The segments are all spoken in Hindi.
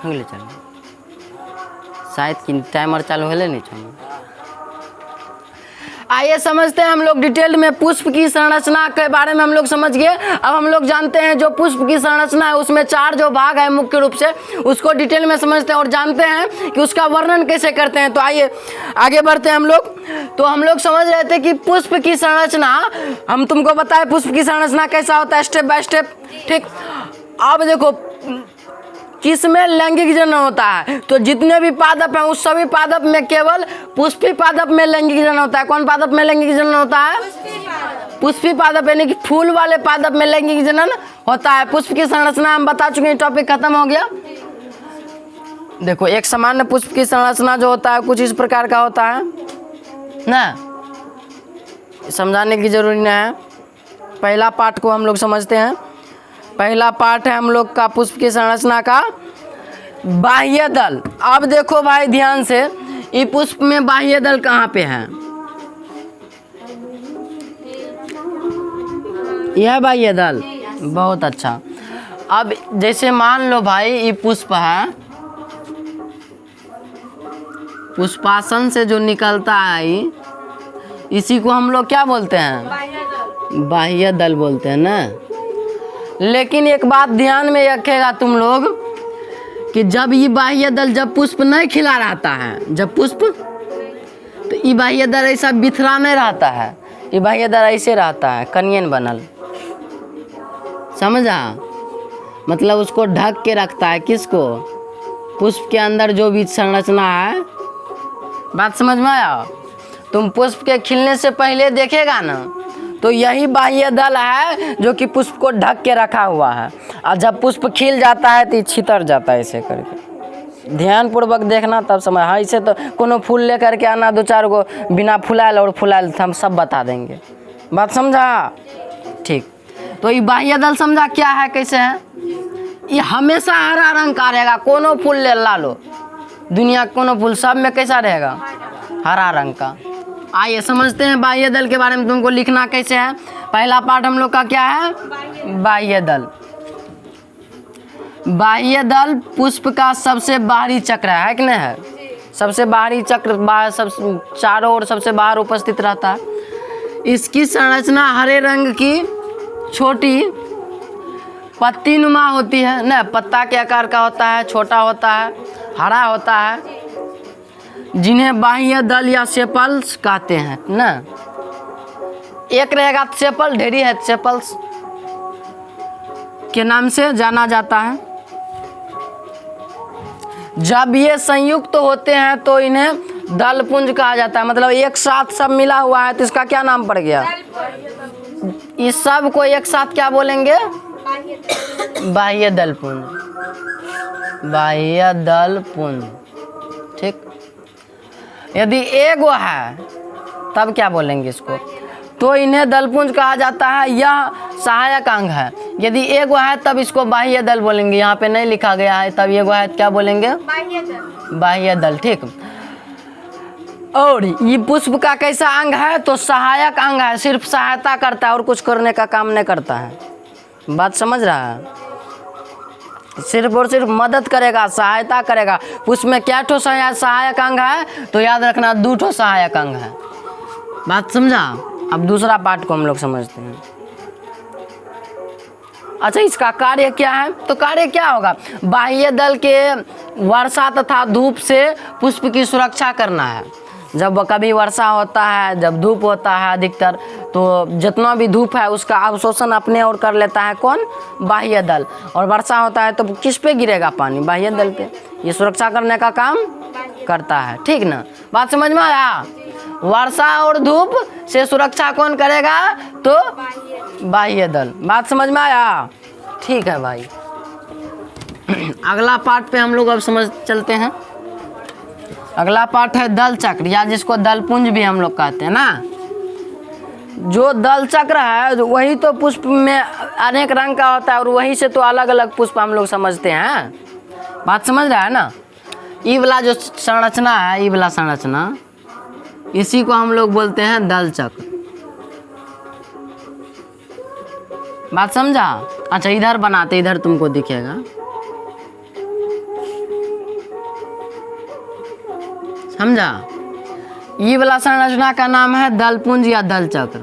हो गए चलो शायद कि टाइमर चालू होले नहीं चलो। आइए समझते हैं हम लोग डिटेल में पुष्प की संरचना के बारे में हम लोग समझ गए। अब हम लोग जानते हैं जो पुष्प की संरचना है उसमें 4 जो भाग है मुख्य रूप से, उसको डिटेल में समझते हैं और जानते हैं कि उसका वर्णन कैसे करते हैं। तो आइए आगे बढ़ते हैं हम लोग। तो हम लोग समझ रहे थे कि पुष्प की संरचना, हम तुमको बताए पुष्प की संरचना कैसा होता है स्टेप बाय स्टेप, ठीक। अब देखो किसमें लैंगिक जनन होता है, तो जितने भी पादप हैं उस सभी पादप में केवल पुष्पी पादप में लैंगिक जनन होता है। कौन पादप में लैंगिक जनन होता है? पुष्पी पादप, यानी कि फूल वाले पादप में लैंगिक जनन होता है। पुष्प की संरचना हम बता चुके हैं, टॉपिक खत्म हो गया। देखो एक सामान्य पुष्प की संरचना जो होता है कुछ इस प्रकार का होता है ना, समझाने की जरूरी नहीं है। पहला पार्ट को हम लोग समझते हैं। पहला पार्ट है हम लोग का पुष्प की संरचना का बाह्य दल। अब देखो भाई ध्यान से, ये पुष्प में बाह्य दल कहाँ पे है? यह बाह्य दल, बहुत अच्छा। अब जैसे मान लो भाई ये पुष्प है, पुष्पासन से जो निकलता है इसी को हम लोग क्या बोलते हैं? बाह्य दल बोलते हैं ना। लेकिन एक बात ध्यान में रखेगा तुम लोग कि जब ये बाह्य दल, जब पुष्प नहीं खिला रहता है, जब पुष्प, तो ये बाह्य दल ऐसा बिखरा नहीं रहता है, ये बाह्य दल ऐसे रहता है कनियन बनल, समझा? मतलब उसको ढक के रखता है किसको? पुष्प के अंदर जो भी संरचना है। बात समझ में आया? तुम पुष्प के खिलने से पहले देखेगा ना तो यही बाह्य दल है जो कि पुष्प को ढक के रखा हुआ है, और जब पुष्प खिल जाता है तो छितर जाता है ऐसे करके। ध्यान पूर्वक देखना तब समझ। हाँ इसे तो कोनो फूल लेकर के आना 2-4 गो बिना फुलायल और फुलायल हम सब बता देंगे। बात समझा? ठीक। तो ये बाह्य दल समझा क्या है, कैसे है? ये हमेशा हरा रंग का रहेगा। कोनो फूल ले ला लो, दुनिया कोनो फूल सब में कैसा रहेगा? हरा रंग का। आइए समझते हैं बाह्य दल के बारे में। तुमको लिखना कैसे है? पहला पार्ट हम लोग का क्या है? बाह्य दल। बाह्य दल पुष्प का सबसे बाहरी चक्र है कि नहीं है? सबसे बाहरी चक्र बाहर, सब चारों ओर सबसे बाहर उपस्थित रहता है। इसकी संरचना हरे रंग की छोटी पत्ती नुमा होती है ना, पत्ता के आकार का होता है, छोटा होता है, हरा होता है, जिन्हें बाह्य दल या सेपल्स कहते हैं ना। एक रहेगा सेपल, ढेरी है सेपल्स के नाम से जाना जाता है। जब ये संयुक्त होते हैं तो इन्हें दलपुंज कहा जाता है। मतलब एक साथ सब मिला हुआ है तो इसका क्या नाम पड़ गया? इस सब को एक साथ क्या बोलेंगे? बाह्य दलपुंज। बाह्य दलपुंज, ठीक। यदि एगो है तब क्या बोलेंगे इसको? तो इन्हें दलपुंज कहा जाता है। यह सहायक अंग है। यदि एगो है तब इसको बाह्य दल बोलेंगे। यहाँ पे नहीं लिखा गया है, तब एगो है क्या बोलेंगे? बाह्य दल, ठीक। और ये पुष्प का कैसा अंग है? तो सहायक अंग है, सिर्फ सहायता करता है और कुछ करने का काम नहीं करता है। बात समझ रहा है? सिर्फ और सिर्फ मदद करेगा, सहायता करेगा। पुष्प में क्या ठो सहायक अंग है? तो याद रखना 2 ठो सहायक अंग है। बात समझा? अब दूसरा पार्ट को हम लोग समझते हैं। अच्छा इसका कार्य क्या है? तो कार्य क्या होगा? बाह्य दल के वर्षा तथा धूप से पुष्प की सुरक्षा करना है। जब कभी वर्षा होता है, जब धूप होता है अधिकतर, तो जितना भी धूप है उसका अवशोषण अपने और कर लेता है कौन? बाह्य दल। और वर्षा होता है तो किस पे गिरेगा पानी? बाह्य दल पे। ये सुरक्षा करने का काम करता है, ठीक ना? बात समझ में आया? वर्षा और धूप से सुरक्षा कौन करेगा? तो बाह्य दल। बात समझ में आया? ठीक है भाई। अगला पार्ट पे हम लोग अब समझ चलते हैं। अगला पार्ट है दल चक्र, या जिसको दलपुंज भी हम लोग कहते हैं ना। जो दल चक्र है वही तो पुष्प में अनेक रंग का होता है और वही से तो अलग अलग पुष्प हम लोग समझते हैं। बात समझ रहा है ना? ये वाला जो संरचना है, ये वाला संरचना, इसी को हम लोग बोलते हैं दल चक्र। बात समझा? अच्छा इधर बनाते, इधर तुमको दिखेगा। समझा। ये वाला संरचना का नाम है दलपुंज या दल चक्र।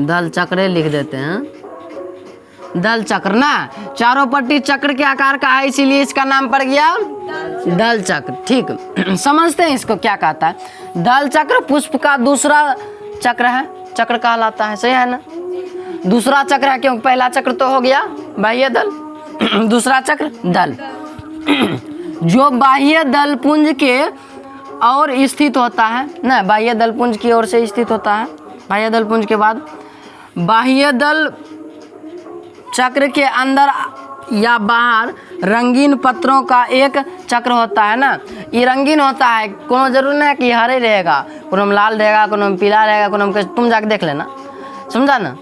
दल चक्र लिख देते हैं, दल चक्र ना। चारों पट्टी चक्र के आकार का है, इसीलिए इसका नाम पड़ गया दल चक्र। ठीक समझते हैं इसको क्या कहता है। दल चक्र पुष्प का दूसरा चक्र है, चक्र कहलाता है, सही है ना। दूसरा चक्र है क्योंकि पहला चक्र तो हो गया बाह्य दल, दूसरा चक्र दल। जो बाह्य दल पुंज के और स्थित होता है ना, बाह्य दल पुंज की ओर से स्थित होता है। बाह्य दल पुंज के बाद बाह्य दल चक्र के अंदर या बाहर रंगीन पत्रों का एक चक्र होता है ना। ये रंगीन होता है, कोनो जरूर नहीं है कि हरे रहेगा, कोनो में लाल रहेगा, कोनो में पीला रहेगा, कोनो में तुम जाके देख लेना, समझा ना।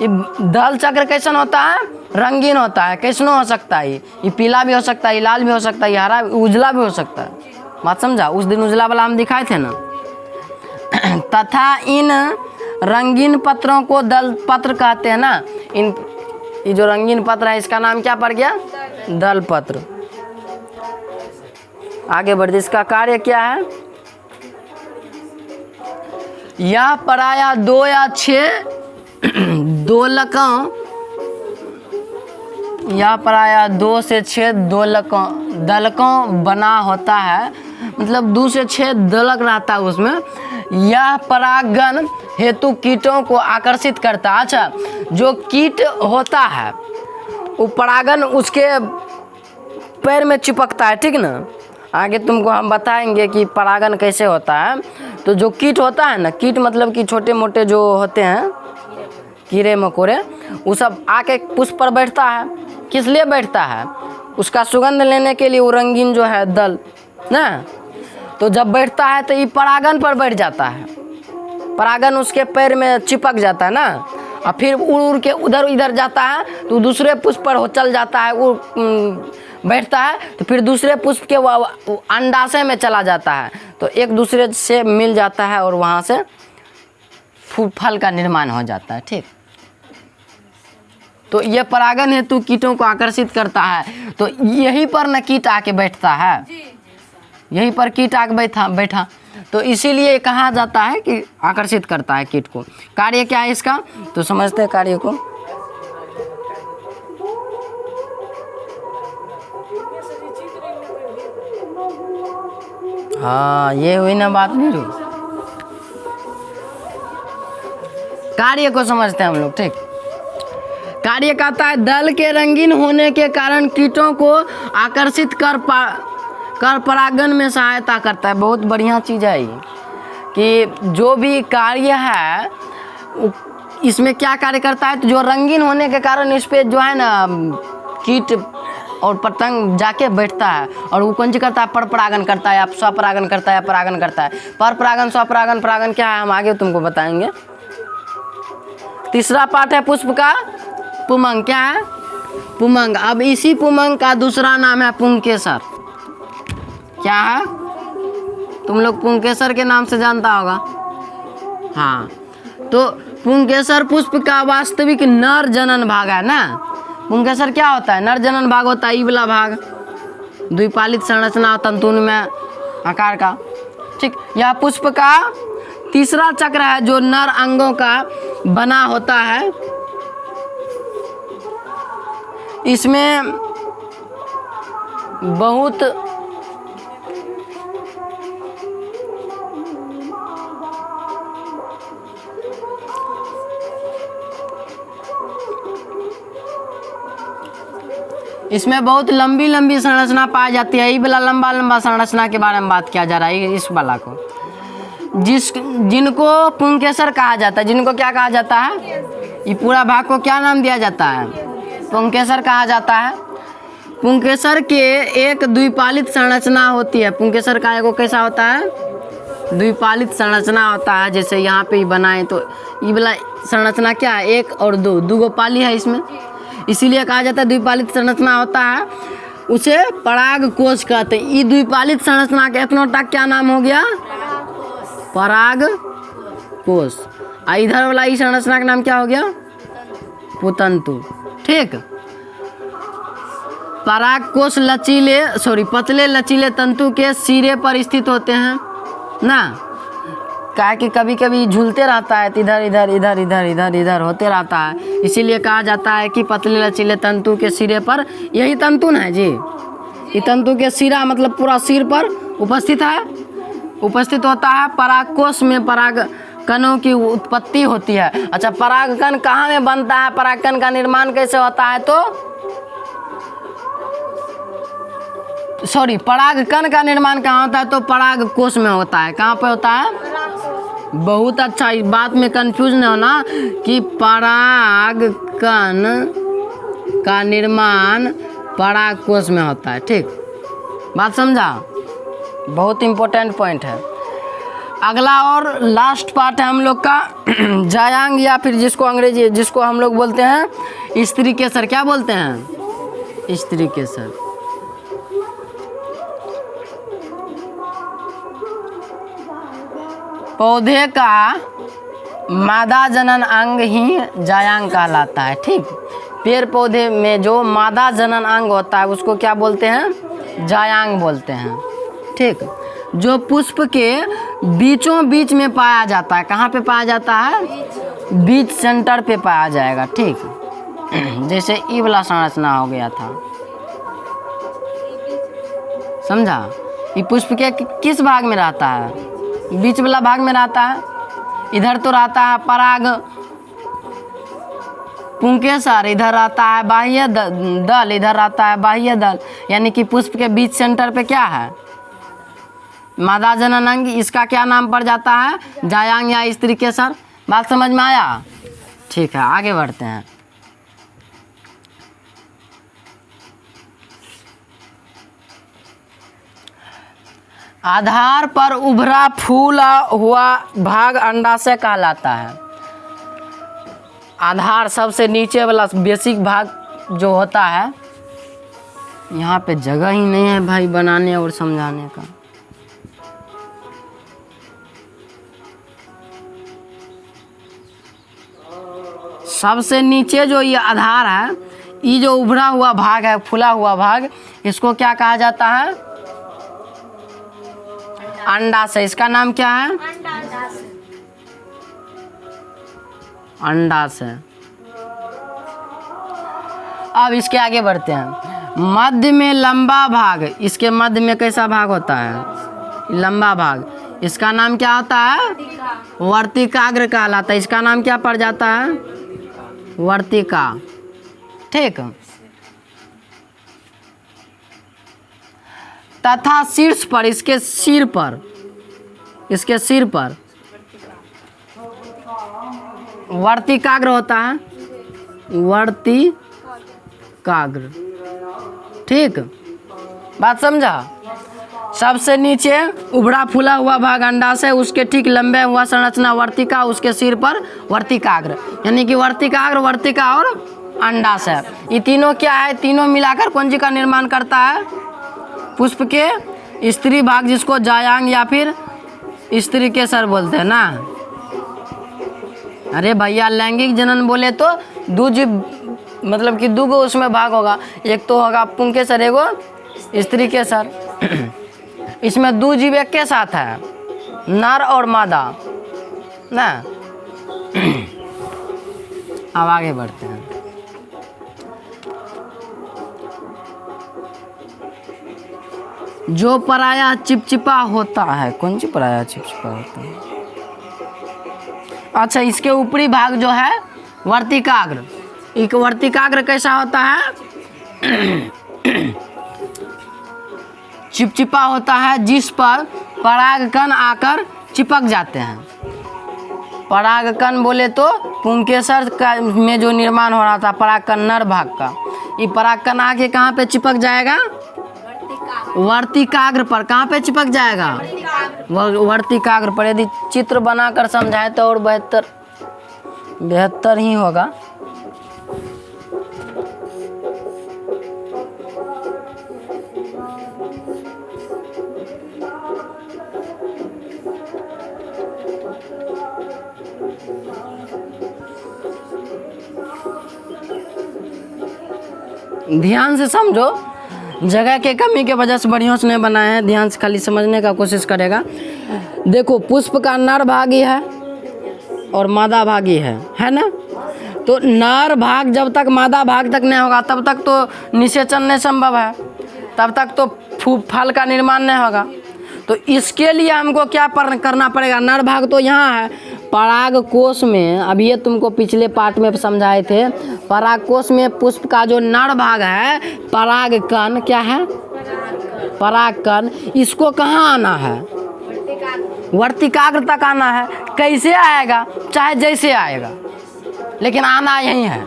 ये दल चक्र कैसन होता है, रंगीन होता है। कैसनो हो सकता है, ये पीला भी हो सकता है, ये लाल भी हो सकता है, ये हरा उजला भी हो सकता है। बात समझा। उस दिन उजला वाला हम दिखाए थे ना। तथा इन रंगीन पत्रों को दल पत्र कहते हैं ना। ये जो रंगीन पत्र है इसका नाम क्या पड़ गया, दल पत्र। आगे बढ़, इसका कार्य क्या है। यह प्रायः 2 या 6 दोलकों, यह प्रायः 2 से 6 दलकों बना होता है, मतलब 2 से 6 दलक रहता है उसमें। यह परागण हेतु कीटों को आकर्षित करता है। अच्छा, जो कीट होता है वो परागण उसके पैर में चिपकता है, ठीक ना। आगे तुमको हम बताएंगे कि परागण कैसे होता है। तो जो कीट होता है ना, कीट मतलब कि छोटे मोटे जो होते हैं कीड़े मकोड़े, वो सब आके पुष्प पर बैठता है। किस लिए बैठता है, उसका सुगंध लेने के लिए। वो रंगीन जो है दल ना, तो जब बैठता है तो ये परागण पर बैठ जाता है, परागण उसके पैर में चिपक जाता है ना, और फिर उड़ उड़ के उधर इधर जाता है तो दूसरे पुष्प पर चल जाता है, वो बैठता है तो फिर दूसरे पुष्प के वो अंडाशय में चला जाता है, तो एक दूसरे से मिल जाता है और वहाँ से फल का निर्माण हो जाता है। ठीक, तो ये परागण हेतु कीटों को आकर्षित करता है। तो यहीं पर न कीट आके बैठता है, यहीं पर कीट आके बैठा, तो इसीलिए कहा जाता है कि आकर्षित करता है कीट को। कार्य क्या है इसका, तो समझते हैं कार्य को। हाँ, ये हुई ना बात नहीं रही। कार्य को समझते हैं हम लोग। ठीक, कार्य कहता है दल के रंगीन होने के कारण कीटों को आकर्षित कर परागण में सहायता करता है। बहुत बढ़िया चीज़ है ये, कि जो भी कार्य है इसमें क्या कार्य करता है, तो जो रंगीन होने के कारण इस पे जो है ना कीट और पतंग जाके बैठता है, और वो कौन सी करता है, पर परागण करता है, या स्वपरागण करता है, या परागण करता है। पर परागण, स्वपरागण, परागण क्या है हम आगे तुमको बताएंगे। तीसरा पार्ट है पुष्प का पुमंग। क्या है, पुमंग। अब इसी पुमंग का दूसरा नाम है पुंकेसर। क्या है, तुम लोग पुंकेसर के नाम से जानता होगा। हाँ, तो पुंकेसर पुष्प का वास्तविक नर जनन भाग है ना। पुंकेसर क्या होता है, नर जनन भाग होता है। ई वाला भाग द्विपालित संरचना तंतुन में आकार का। ठीक, यह पुष्प का तीसरा चक्र है जो नर अंगों का बना होता है। इसमें बहुत लंबी लंबी संरचना पाई जाती है। ये वाला लंबा लंबा संरचना के बारे में बात किया जा रहा है। इस वाला को जिनको पुंकेसर कहा जाता है, जिनको क्या कहा जाता है, ये पूरा भाग को क्या नाम दिया जाता है, पुंकेसर कहा जाता है। पुंकेसर के एक द्विपालित संरचना होती है। पुंकेसर का एक कैसा होता है, द्विपालित संरचना होता है। जैसे यहाँ पे ही बनाए तो ये वाला संरचना क्या है, 1 और 2, 2 पाली है इसमें, इसीलिए कहा जाता है द्विपालित संरचना होता है। उसे पराग कोश कहते हैं। ये द्विपालित संरचना के इतना तक क्या नाम हो गया, पराग कोश। इधर वाला इस संरचना का नाम क्या हो गया, पुतंतु। ठीक, परागकोश पतले लचीले तंतु के सिरे पर स्थित होते हैं ना। क्या कि कभी कभी झूलते रहता है, इधर इधर इधर इधर इधर इधर होते रहता है, इसीलिए कहा जाता है कि पतले लचीले तंतु के सिरे पर, यही तंतु ना है जी, ये तंतु के सिरा मतलब पूरा सिर पर उपस्थित होता है। परागकोश में पराग कणों की उत्पत्ति होती है। अच्छा, परागकण कहाँ में बनता है, परागकण का निर्माण कैसे होता है, तो परागकण का निर्माण कहाँ होता है, तो परागकोश में होता है। कहाँ पे होता है? बहुत अच्छा, इस बात में कंफ्यूज नहीं होना कि परागकण का निर्माण परागकोश में होता है। ठीक, बात समझा? बहुत इम्पोर्टेंट पॉइंट है। अगला और लास्ट पार्ट है हम लोग का जायांग, या फिर जिसको हम लोग बोलते हैं स्त्री केसर। क्या बोलते हैं? स्त्री केसर। पौधे का मादा जनन अंग ही जायांग कहलाता है। ठीक, पेड़ पौधे में जो मादा जनन अंग होता है उसको क्या बोलते हैं? जायांग बोलते हैं। ठीक, जो पुष्प के बीचों बीच में पाया जाता है। कहाँ पे पाया जाता है? बीच सेंटर पे पाया जाएगा। ठीक, जैसे ई वाला संरचना हो गया था, समझा? ये पुष्प के किस भाग में रहता है? बीच वाला भाग में रहता है। इधर तो रहता है पराग पुंकेसर, इधर रहता है बाह्य दल, इधर रहता है बाह्य दल, यानी कि पुष्प के बीच सेंटर पे क्या है? मादा जनन अंग। इसका क्या नाम पड़ जाता है? जायांग या स्त्री केसर। बात समझ में आया? ठीक है, आगे बढ़ते हैं। आधार पर उभरा फूला हुआ भाग अंडाशय कहलाता है। आधार सबसे नीचे वाला बेसिक भाग जो होता है, यहाँ पे जगह ही नहीं है भाई बनाने और समझाने का। सबसे नीचे जो ये आधार है, ये जो उभरा हुआ भाग है, फूला हुआ भाग, इसको क्या कहा जाता है? अंडाशय। इसका नाम क्या है? अंडाशय। अब इसके आगे बढ़ते हैं। मध्य में लंबा भाग, इसके मध्य में कैसा भाग होता है? लंबा भाग। इसका नाम क्या होता है? वर्तिकाग्र कहलाता है। इसका नाम क्या पड़ जाता है? वर्तिका। ठीक, तथा शीर्ष पर, इसके सिर पर वर्तिकाग्र होता है। वर्तिकाग्र। ठीक, बात समझा? सबसे नीचे उभरा फूला हुआ भाग अंडाशय, उसके ठीक लंबे हुआ संरचना वर्तिका, उसके सिर पर वर्तिकाग्र, यानी कि वर्तिकाग्र, वर्तिका और अंडाशय। ये तीनों क्या है? तीनों मिलाकर कौन जी का निर्माण करता है? पुष्प के स्त्री भाग, जिसको जायांग या फिर स्त्री केसर बोलते हैं ना। अरे भैया, लैंगिक जनन बोले तो मतलब कि दो उसमें भाग होगा, एक तो होगा पुंकेसर, एगो स्त्री केसर। इसमें दो जीव एक के साथ है, नर और मादा ना। अब आगे बढ़ते हैं। जो पराया चिपचिपा होता है, कौन सी पराया चिपचिपा होता है? अच्छा, इसके ऊपरी भाग जो है वर्तिकाग्र। एक वर्तिकाग्र कैसा होता है? चिपचिपा होता है, जिस पर परागकण आकर चिपक जाते हैं। परागकण बोले तो पुंकेसर में जो निर्माण हो रहा था परागकण नर भाग का, ये परागकण आके कहाँ पे चिपक जाएगा? वर्तिकाग्र पर। कहाँ पे चिपक जाएगा? वर्तिकाग्र पर। यदि चित्र बनाकर समझाए तो और बेहतर ही होगा। ध्यान से समझो, जगह के कमी के वजह से बढ़िया से नहीं बनाए हैं, ध्यान से खाली समझने का कोशिश करेगा। देखो पुष्प का नर भागी है और मादा भागी है ना। तो नर भाग जब तक मादा भाग तक नहीं होगा तब तक तो निषेचन नहीं संभव है, तब तक तो फल का निर्माण नहीं होगा। तो इसके लिए हमको क्या करना पड़ेगा, नर भाग तो यहाँ है, पराग कोश में, अभी ये तुमको पिछले पार्ट में समझाए थे, पराग कोश में पुष्प का जो नर भाग है पराग कण, क्या है पराग कण, इसको कहाँ आना है, वर्तिकाग्र तक आना है। कैसे आएगा, चाहे जैसे आएगा, लेकिन आना यही है,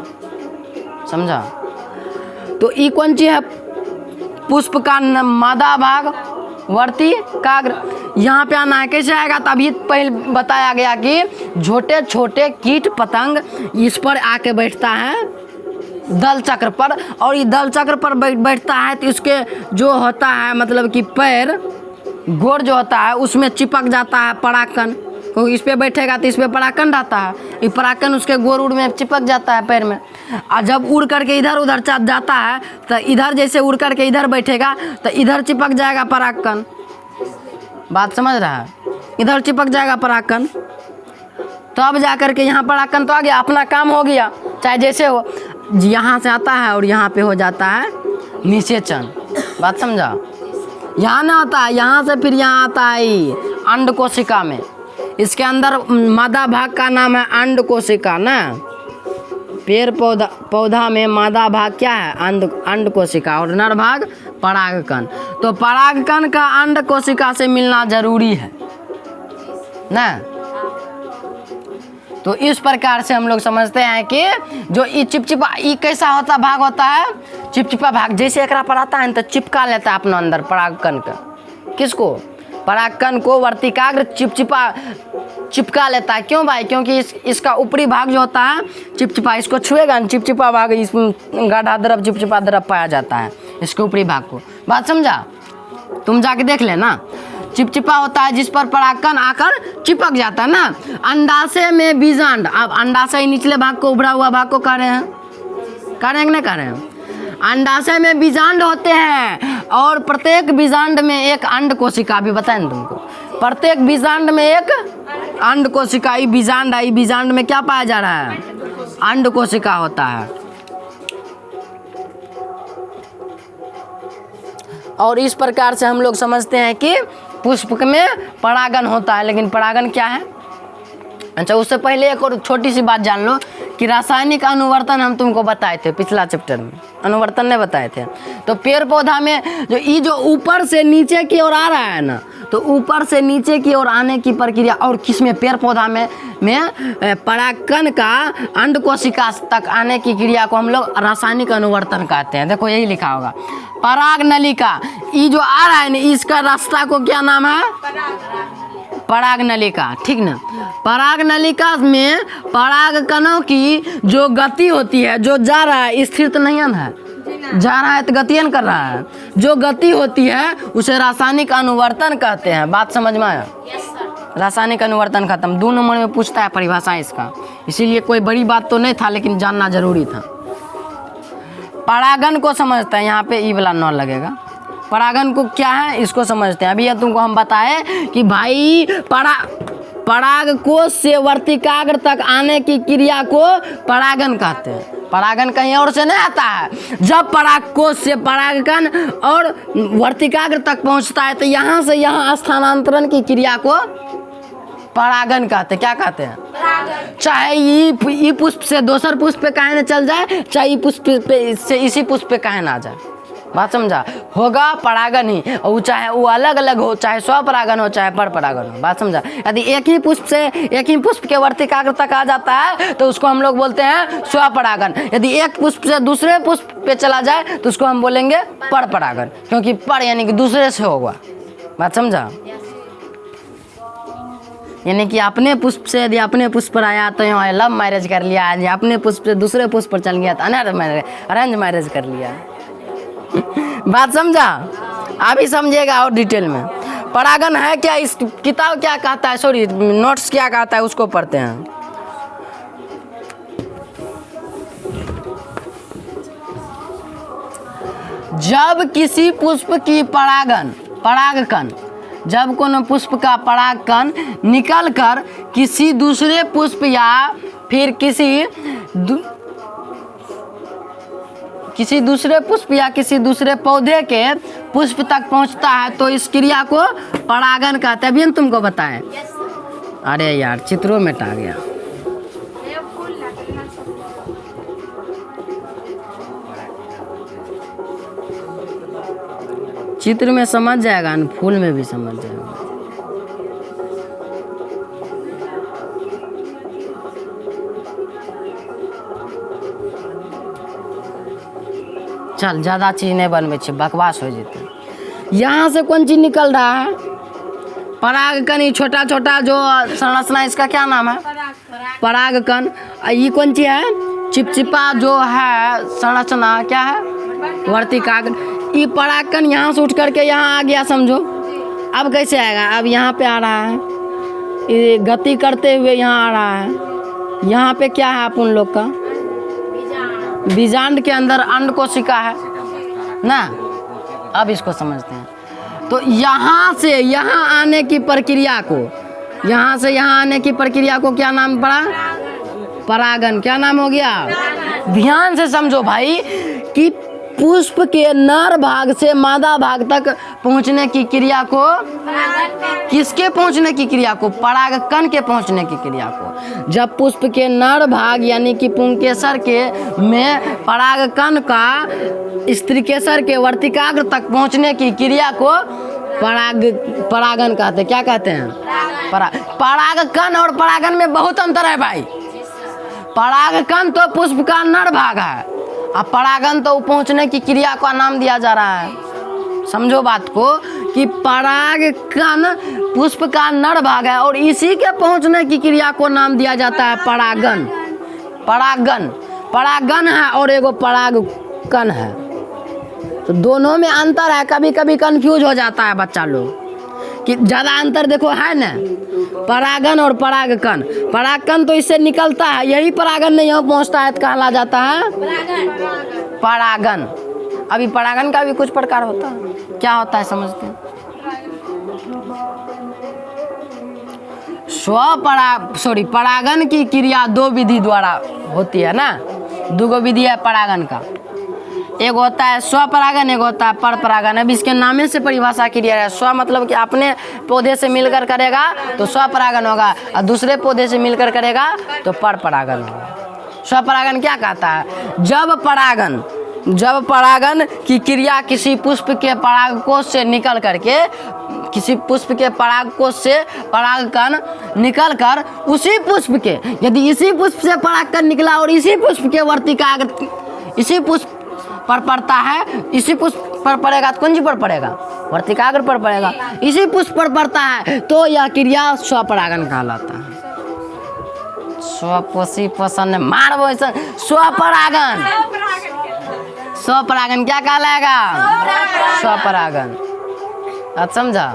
समझा। तो ये कौन चीज है, पुष्प का मादा भाग वर्तिकाग्र, यहाँ पे आना है। कैसे आएगा, तभी पहले बताया गया कि छोटे छोटे कीट पतंग इस पर आके बैठता है दल चक्र पर, और ये दल चक्र पर बैठता है तो इसके जो होता है मतलब कि पैर गोड़ जो होता है उसमें चिपक जाता है परागकण, क्योंकि इस पे बैठेगा तो इस पे परागकण रहता है, ये परागकण उसके गोड़ उड़ में चिपक जाता है पैर में। और जब उड़ करके इधर उधर जाता है तो इधर जैसे उड़ करके इधर बैठेगा तो इधर चिपक जाएगा परागकण, बात समझ रहा है, इधर चिपक जाएगा परागकण, तो अब जा करके यहाँ परागकण तो आ गया, अपना काम हो गया, चाहे जैसे हो, यहाँ से आता है और यहाँ पे हो जाता है निषेचन, बात समझा। यहाँ ना आता है, यहाँ से फिर यहाँ आता है अंड कोशिका में, इसके अंदर मादा भाग का नाम है अंड कोशिका ना। पेड़ पौधा में मादा भाग क्या है, अंड कोशिका, और नर भाग परागकण। तो परागकण का अंड कोशिका से मिलना जरूरी है ना। तो इस प्रकार से हम लोग समझते हैं कि जो ये चिपचिपा, ये कैसा होता भाग होता है, चिपचिपा भाग, जैसे एकरा पर आता है तो चिपका लेता है अपना अंदर परागकण का, किसको, परागकण को वर्तिकाग्र चिपका लेता है। क्यों भाई, क्योंकि इसका ऊपरी भाग जो होता है चिपचिपा, इसको छुएगा चिपचिपा भाग, इसमें गाढ़ा द्रव चिपचिपा द्रव पाया जाता है इसके ऊपरी भाग को, बात समझा। तुम जाके देख लेना, चिपचिपा होता है जिस पर परागकण आकर चिपक जाता है ना। अंडाशय में बीजांड, अब अंडाशय निचले भाग को, उभरा हुआ भाग को कह रहे हैं, कह रहे हैं कि नहीं कह रहे हैं। अंडाशय में बीजांड होते हैं और प्रत्येक बीजांड में एक अंड कोशिका, भी बताएं तुमको, प्रत्येक बीजांड में एक अंड कोशिका, ये बीजांड है, बीजांड में क्या पाया जा रहा है, अंड कोशिका होता है। और इस प्रकार से हम लोग समझते हैं कि पुष्प में परागन होता है, लेकिन परागन क्या है। अच्छा, उससे पहले एक और छोटी सी बात जान लो कि रासायनिक अनुवर्तन हम तुमको बताए थे पिछला चैप्टर में, अनुवर्तन नहीं बताए थे। तो पेड़ पौधा में जो ऊपर से नीचे की ओर आ रहा है ना, तो ऊपर से नीचे की ओर आने की प्रक्रिया, और किसमें, पेड़ पौधा में परागकण का अंड कोशिका तक आने की क्रिया को हम लोग रासायनिक अनुवर्तन कहते हैं। देखो यही लिखा होगा, पराग नलिका, ये जो आ रहा है ना, इसका रास्ता को क्या नाम है, पराग नलिका, ठीक ना। पराग नलिका में परागकणों की जो गति होती है, जो जा रहा है, स्थिर तो नहीं है, जा रहा है तो गतियन कर रहा है, जो गति होती है उसे रासायनिक अनुवर्तन कहते हैं, बात समझ में आया। रासायनिक अनुवर्तन खत्म। 2 नंबर में पूछता है परिभाषा इसका, इसीलिए कोई बड़ी बात तो नहीं था, लेकिन जानना जरूरी था। परागन को समझते हैं, यहाँ पे ई वाला न लगेगा। परागन को क्या है इसको समझते हैं। अभी ये तुमको हम बताए कि भाई पराग कोश से वर्तिकाग्र तक आने की क्रिया को परागन कहते हैं। परागन कहीं और से नहीं आता है। जब पराग कोश से परागकण और वर्तिकाग्र तक पहुंचता है तो यहाँ से यहाँ स्थानांतरण की क्रिया को परागन कहते हैं। क्या कहते हैं? चाहे ये पुष्प से दूसर पुष्प पे काहे न चल जाए, चाहे पुष्प पे से इसी पुष्प पे काहे ना आ जाए, बात समझा। होगा परागन ही, और चाहे वो अलग अलग हो, चाहे स्वपरागन हो चाहे पर परागन हो, बात समझा। यदि एक ही पुष्प से एक ही पुष्प के वर्तिकाग्र तक आ जाता है तो उसको हम लोग बोलते हैं स्वपरागन। यदि एक पुष्प से दूसरे पुष्प पे चला जाए तो उसको हम बोलेंगे पर परागन, क्योंकि पर यानी कि दूसरे से होगा, बात समझा। यानी कि अपने पुष्प से यदि अपने पुष्प पर आया तो यहाँ लव मैरिज कर लिया, यदि अपने पुष्प से दूसरे पुष्प पर चल गया तो अरेंज मैरिज कर लिया। बात समझा? अभी समझिएगा और डिटेल में। परागन है क्या, इस किताब क्या कहता है, सॉरी नोट्स क्या कहता है उसको पढ़ते हैं। जब किसी पुष्प की परागकण जब कोनो पुष्प का परागकण निकल कर किसी दूसरे पुष्प या फिर किसी दूसरे पुष्प या किसी दूसरे पौधे के पुष्प तक पहुंचता है तो इस क्रिया को परागन कहते हैं। अभी हम तुमको बताएं। अरे यार चित्रों में आ गया। चित्र में समझ जाएगा न, फूल में भी समझ जाएगा। चल ज़्यादा चीज नहीं बनबे छे, बकवास हो जेते। यहाँ से कौन चीज निकल रहा है? परागकण। छोटा छोटा जो संरचना, इसका क्या नाम है? परागकण। ये कौन चीज है? चिपचिपा जो है संरचना, क्या है? वर्तिकाग्र। ये परागकण यहाँ से उठ करके यहाँ आ गया, समझो। अब कैसे आएगा? अब यहाँ पे आ रहा है, ये गति करते हुए यहाँ आ रहा है। यहाँ पे क्या है अपन लोग का? बीजांड के अंदर अंड कोशिका है ना। अब इसको समझते हैं। तो यहाँ से यहाँ आने की प्रक्रिया को, यहाँ से यहाँ आने की प्रक्रिया को क्या नाम पड़ा? परागन। क्या नाम हो गया? ध्यान से समझो भाई कि पुष्प के नर भाग से मादा भाग तक पहुंचने की क्रिया को, किसके पहुंचने की क्रिया को? परागकण के पहुंचने की क्रिया को। जब पुष्प के नर भाग यानी कि पुंकेसर के में परागकण का स्त्रीकेसर के वर्तिकाग्र तक पहुंचने की क्रिया को परागन कहते हैं। क्या कहते हैं? परागकण और परागन में बहुत अंतर है भाई। परागकण तो पुष्प का नर भाग है, अब परागन तो पहुंचने की क्रिया का नाम दिया जा रहा है। समझो बात को कि परागकण पुष्प का नर भाग है और इसी के पहुंचने की क्रिया को नाम दिया जाता है परागन। परागन है और एगो परागकण है, तो दोनों में अंतर है। कभी कभी कंफ्यूज हो जाता है बच्चा लोग कि ज़्यादा अंतर देखो है ना, परागन और परागकण। परागकण तो इससे निकलता है, यही परागन नहीं यहाँ पहुँचता है तो कहला जाता है परागन। अभी परागन का भी कुछ प्रकार होता है, क्या होता है समझते हैं? परागन की क्रिया दो विधि द्वारा होती है ना। दो विधि है परागन का, एक होता है स्वपरागन, एक होता है परपरागन। अब इसके नामे से परिभाषा क्रिया है। स्व मतलब कि अपने पौधे से मिलकर करेगा तो स्वपरागन होगा, और दूसरे पौधे से मिलकर करेगा तो परपरागन होगा। स्वपरागन क्या कहता है? जब परागन की क्रिया किसी पुष्प के परागकोश से निकल करके, किसी पुष्प के परागकोश से परागकण निकल कर उसी पुष्प के, यदि इसी पुष्प से परागकण निकला और इसी पुष्प के वर्तिकाग्र इसी पुष्प पर पड़ता है, इसी पुष्प पर पड़ेगा तो कौन सी पर पड़ेगा? वर्तिकाग्र पर पड़ेगा। इसी पुष्प पर पड़ता है तो यह क्रिया स्वपरागन कहलाता है। स्वपोषी पोषण मारबो स्वपरागन। स्वपरागन क्या कहलाएगा? स्वपरागन। अच्छा समझा?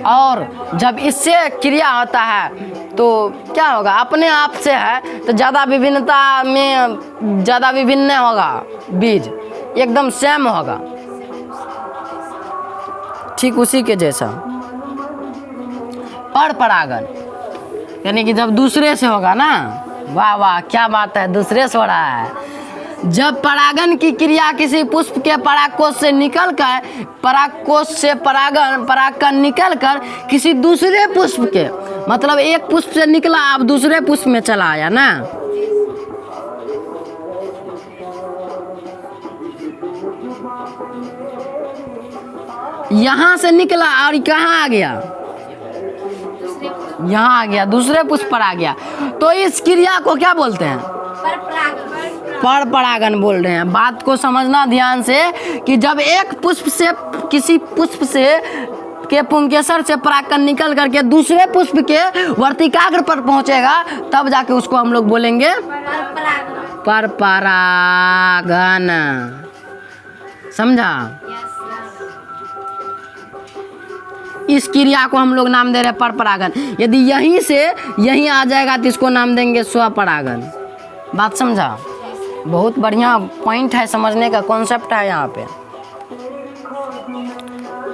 और जब इससे क्रिया होता है तो क्या होगा? अपने आप से है तो ज़्यादा विभिन्नता में ज़्यादा विभिन्न होगा, बीज एकदम सेम होगा, ठीक उसी के जैसा। परपरागन यानी कि जब दूसरे से होगा ना, वाह वाह क्या बात है, दूसरे से हो रहा है। जब परागन की क्रिया किसी पुष्प के परागकोश से निकलकर परागकण निकलकर किसी दूसरे पुष्प के, मतलब एक पुष्प से निकला अब दूसरे पुष्प में चला आया ना, यहाँ से निकला और कहाँ आ गया? यहाँ आ गया, दूसरे पुष्प पर आ गया, तो इस क्रिया को क्या बोलते हैं? परपरागन बोल रहे हैं। बात को समझना ध्यान से कि जब एक पुष्प से, किसी पुष्प से के पुंकेसर से परागकण निकल करके दूसरे पुष्प के वर्तिकाग्र पर पहुंचेगा तब जाके उसको हम लोग बोलेंगे परपरागन। समझा? इस क्रिया को हम लोग नाम दे रहे हैं परपरागन। यदि यहीं से यहीं आ जाएगा तो इसको नाम देंगे स्वपरागन। बात समझा? बहुत बढ़िया पॉइंट है, समझने का कॉन्सेप्ट है यहाँ पे।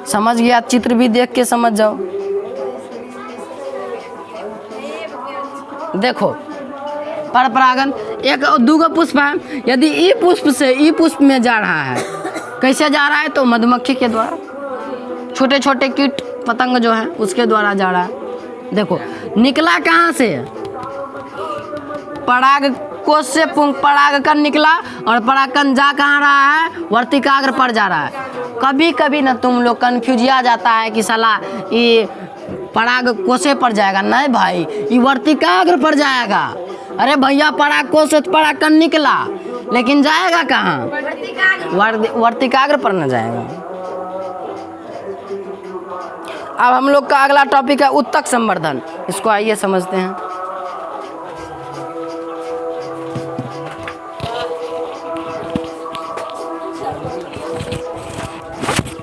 समझ गया, चित्र भी देख के समझ जाओ। देखो पर परागन एक दूगो पुष्प है, यदि ई पुष्प से ई पुष्प में जा रहा है, कैसे जा रहा है? तो मधुमक्खी के द्वारा, छोटे छोटे कीट पतंग जो है उसके द्वारा जा रहा है। देखो निकला कहाँ से? पराग कोश से परागकण निकला और परागकण जा कहाँ रहा है? वर्तिकाग्र पर जा रहा है। कभी कभी ना तुम लोग कन्फ्यूजिया जाता है कि साला ये पराग कोशे पर जाएगा, नहीं भाई ये वर्तिकाग्र पर जाएगा। अरे भैया पराग कोश से परागकण निकला लेकिन जाएगा कहाँ? वर्तिकाग्र पर न जाएगा। अब हम लोग का अगला टॉपिक है उत्तक संवर्धन। इसको आइए समझते हैं।